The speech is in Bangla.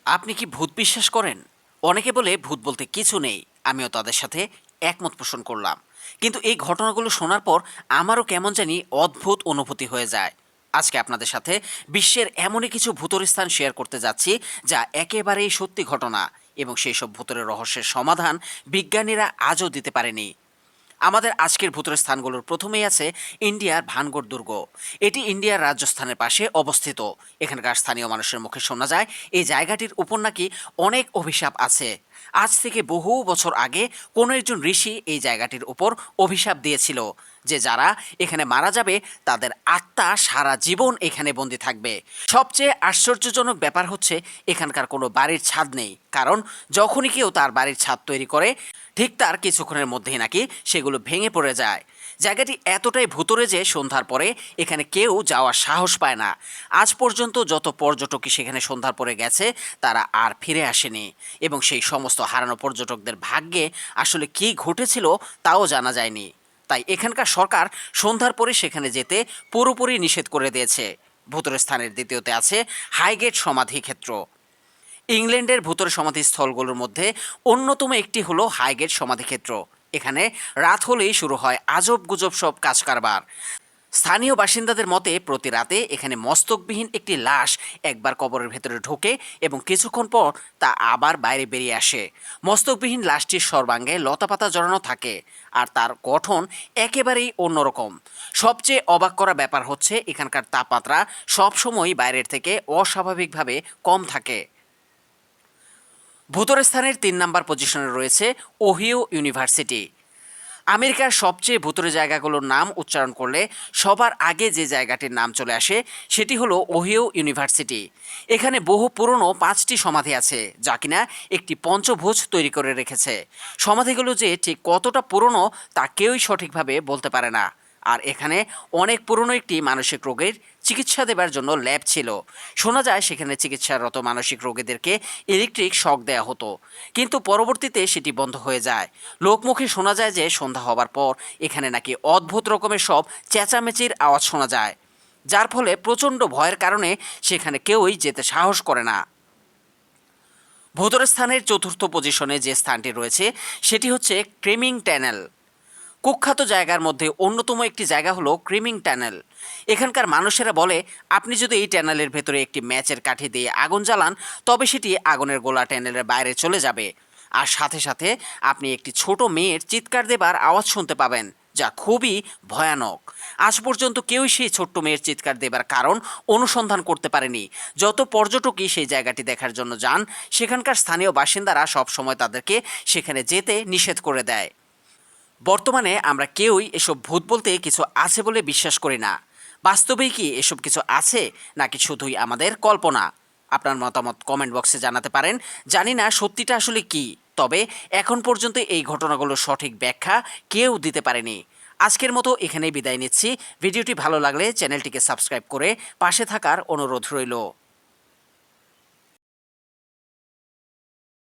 আপনি কি ভূত বিশ্বাস করেন? অনেকে বলে ভূত বলতে কিছু নেই। আমিও তাদের সাথে একমত পোষণ করলাম। কিন্তু এই ঘটনাগুলো শোনার পর আমারও কেমন জানি অদ্ভুত অনুভূতি হয়ে যায়। আজকে আপনাদের সাথে বিশ্বের এমনই কিছু ভূতের স্থান শেয়ার করতে যাচ্ছি যা একেবারেই সত্যি ঘটনা, এবং সেই সব ভূতের রহস্যের সমাধান বিজ্ঞানীরা আজও দিতে পারেনি। আমাদের আজকের ভূতের স্থানগুলোর প্রথমেই আছে ইন্ডিয়ার ভানগড় দুর্গ। এটি ইন্ডিয়ার রাজস্থানের পাশে অবস্থিত। এখানকার স্থানীয় মানুষের মুখে শোনা যায় এই জায়গাটির উপর নাকি অনেক অভিশাপ আছে। আজ থেকে বহু বছর আগে কোনো একজন ঋষি এই জায়গাটির উপর অভিশাপ দিয়েছিল যে যারা এখানে মারা যাবে তাদের আত্মা সারা জীবন এখানে বন্দি থাকবে। সবচেয়ে আশ্চর্যজনক ব্যাপার হচ্ছে এখানকার কোনো বাড়ির ছাদ নেই, কারণ যখনই কেউ তার বাড়ির ছাদ তৈরি করে ঠিক তার কিছুক্ষণের মধ্যেই নাকি সেগুলো ভেঙে পড়ে যায়। জায়গাটি এতটাই ভুতুড়ে যে সন্ধ্যার পরে এখানে কেউ যাওয়ার সাহস পায় না। আজ পর্যন্ত যত পর্যটকই সেখানে সন্ধ্যার পরে গেছে তারা আর ফিরে আসেনি, এবং সেই সমস্ত হারানো পর্যটকদের ভাগ্যে আসলে কী ঘটেছিল তাও জানা যায়নি। তাই এখানকার সরকার সন্ধ্যার পরে সেখানে যেতে পুরোপুরি নিষেধ করে দিয়েছে। ভুতুড়ে স্থানের দ্বিতীয়তে আছে হাইগেট সমাধি ক্ষেত্র। ইংল্যান্ডের ভূতরে সমাধিস্থলগুলোর মধ্যে অন্যতম একটি হলো হাইগেট সমাধিক্ষেত্র। এখানে রাত হলেই শুরু হয় আজব গুজব সব কাজকারবার। স্থানীয় বাসিন্দাদের মতে প্রতি রাতে এখানে মস্তকবিহীন একটি লাশ একবার কবরের ভেতরে ঢোকে এবং কিছুক্ষণ পর তা আবার বাইরে বেরিয়ে আসে। মস্তকবিহীন লাশটির সর্বাঙ্গে লতাপাতা জড়ানো থাকে, আর তার গঠন একেবারেই অন্যরকম। সবচেয়ে অবাক করা ব্যাপার হচ্ছে এখানকার তাপমাত্রা সবসময় বাইরের থেকে অস্বাভাবিকভাবে কম থাকে। ভূতর স্থানের ৩ নম্বর পজিশনে রয়েছে ওহিও ইউনিভার্সিটি। আমেরিকার সবচেয়ে ভূতরে জায়গাগুলোর নাম উচ্চারণ করলে সবার আগে যে জায়গাটির নাম চলে আসে সেটি হলো ওহিও ইউনিভার্সিটি। এখানে বহু পুরনো 5টি সমাধি আছে যা কিনা একটি পঞ্চভুজ তৈরি করে রেখেছে। সমাধিগুলো যে ঠিক কতটা পুরনো তা কেউই সঠিকভাবে বলতে পারে না। আর এখানে অনেক পুরনো একটি মানসিক রোগের চিকিৎসা দেবার জন্য ল্যাব ছিল। শোনা যায় সেখানে চিকিৎসারত মানসিক রোগীদেরকে ইলেকট্রিক শক দেওয়া হতো, কিন্তু পরবর্তীতে সেটি বন্ধ হয়ে যায়। লোকমুখে শোনা যায় যে সন্ধ্যা হবার পর এখানে নাকি অদ্ভুত রকমের সব চেঁচামেচির আওয়াজ শোনা যায়, যার ফলে প্রচণ্ড ভয়ের কারণে সেখানে কেউই যেতে সাহস করে না। ভূতর স্থানের চতুর্থ পজিশনে যে স্থানটি রয়েছে সেটি হচ্ছে ক্রিমিং ট্যানেল। কুখ্যাত জায়গার মধ্যে অন্যতম একটি জায়গা হলো ক্রিমিং ট্যানেল। এখানকার মানুষেরা বলে আপনি যদি এই ট্যানেলের ভেতরে একটি ম্যাচের কাঠি দিয়ে আগুন জ্বালান তবে সেটি আগুনের গোলা ট্যানেলের বাইরে চলে যাবে, আর সাথে সাথে আপনি একটি ছোট মেয়ের চিৎকার দেবার আওয়াজ শুনতে পাবেন, যা খুবই ভয়ানক। আজ পর্যন্ত কেউই সেই ছোট্ট মেয়ের চিৎকার দেবার কারণ অনুসন্ধান করতে পারেনি। যত পর্যটকই সেই জায়গাটি দেখার জন্য যান সেখানকার স্থানীয় বাসিন্দারা সবসময় তাদেরকে সেখানে যেতে নিষেধ করে দেয়। বর্তমানে আমরা কেউই এসব ভূত বলতে কিছু আছে বলে বিশ্বাস করি না। বাস্তবেই কি এসব কিছু আছে, নাকি শুধুই আমাদের কল্পনা? আপনার মতামত কমেন্ট বক্সে জানাতে পারেন। জানি না সত্যিটা আসলে কি, তবে এখন পর্যন্ত এই ঘটনাগুলোর সঠিক ব্যাখ্যা কেউ দিতে পারেনি। আজকের মতো এখানেই বিদায় নিচ্ছি। ভিডিওটি ভালো লাগলে চ্যানেলটিকে সাবস্ক্রাইব করে পাশে থাকার অনুরোধ রইল।